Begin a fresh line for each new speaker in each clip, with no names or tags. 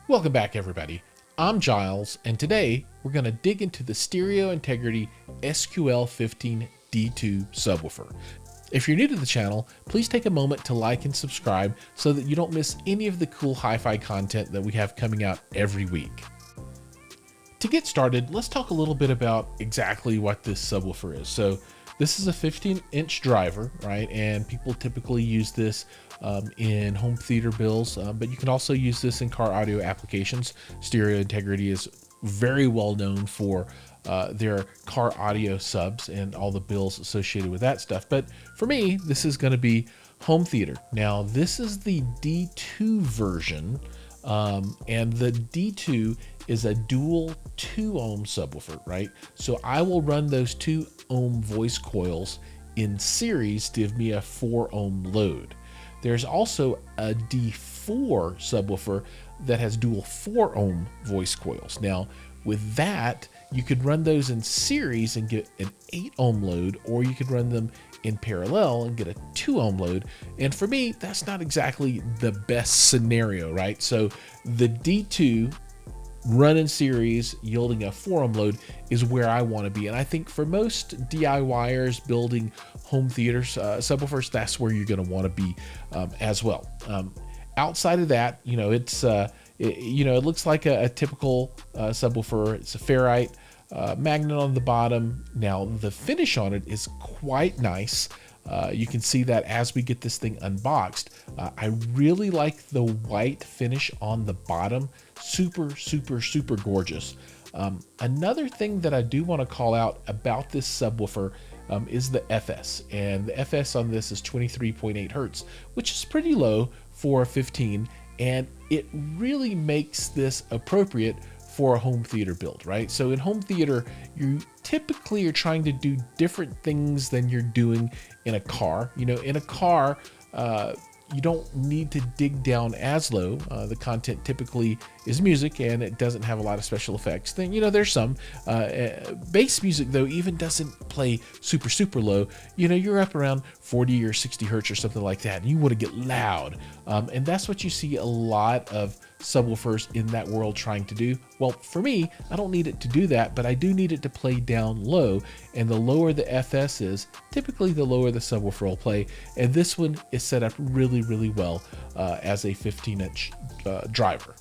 Welcome back, everybody. I'm Jiles, and today we're going to dig into the Stereo Integrity SQL-15 D2 subwoofer. If you're new to the channel, please take a moment to like and subscribe so that you don't miss any of the cool hi-fi content that we have coming out every week. To get started, let's talk a little bit about exactly what this subwoofer is. So this is a 15-inch driver, right? And people typically use this in home theater bills, but you can also use this in car audio applications. Stereo Integrity is very well known for their car audio subs and all the bills associated with that stuff. But for me, this is going to be home theater. Now, this is the D2 version, and the D2 is a dual 2 ohm subwoofer, right? So I will run those 2 ohm voice coils in series to give me a 4 ohm load. There's also a D4 subwoofer that has dual 4 ohm voice coils. Now, with that, you could run those in series and get an 8 ohm load, or you could run them in parallel and get a 2 ohm load. And for me, that's not exactly the best scenario, right? So the D2 run in series yielding a 4 ohm load is where I want to be. And I think for most DIYers building home theaters, subwoofers, that's where you're going to want to be as well. Outside of that, you know, it looks like a typical subwoofer. It's a ferrite magnet on the bottom. Now the finish on it is quite nice. You can see that as we get this thing unboxed. I really like the white finish on the bottom. Super gorgeous. Another thing that I do want to call out about this subwoofer is the FS, and the FS on this is 23.8 Hertz, which is pretty low for a 15, and it really makes this appropriate for a home theater build, right? So in home theater, you typically are trying to do different things than you're doing in a car. You know, in a car, you don't need to dig down as low. The content typically is music, and it doesn't have a lot of special effects. Then, you know, there's some bass music, though, even doesn't play super low. You know, you're up around 40 or 60 hertz or something like that, and you want to get loud. And that's what you see a lot of subwoofers in that world trying to do. Well, for me, I don't need it to do that, but I do need it to play down low, and the lower the FS is, typically the lower the subwoofer will play, and this one is set up really well as a 15-inch driver.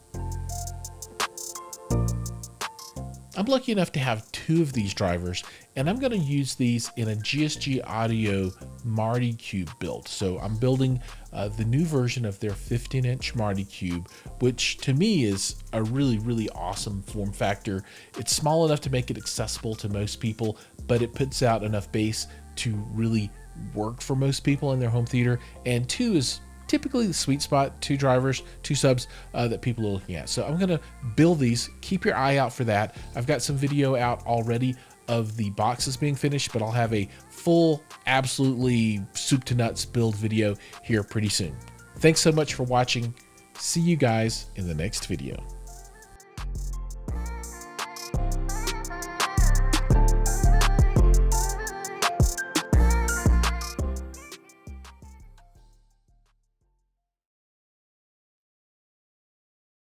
I'm lucky enough to have 2 of these drivers, and I'm going to use these in a GSG Audio Marty Cube build. So I'm building the new version of their 15-inch Marty Cube, which to me is a really awesome form factor. It's small enough to make it accessible to most people, but it puts out enough bass to really work for most people in their home theater. And 2 is typically the sweet spot, 2 drivers, 2 subs that people are looking at. So I'm gonna build these. Keep your eye out for that. I've got some video out already of the boxes being finished, but I'll have a full, absolutely soup to nuts build video here pretty soon. Thanks so much for watching. See you guys in the next video.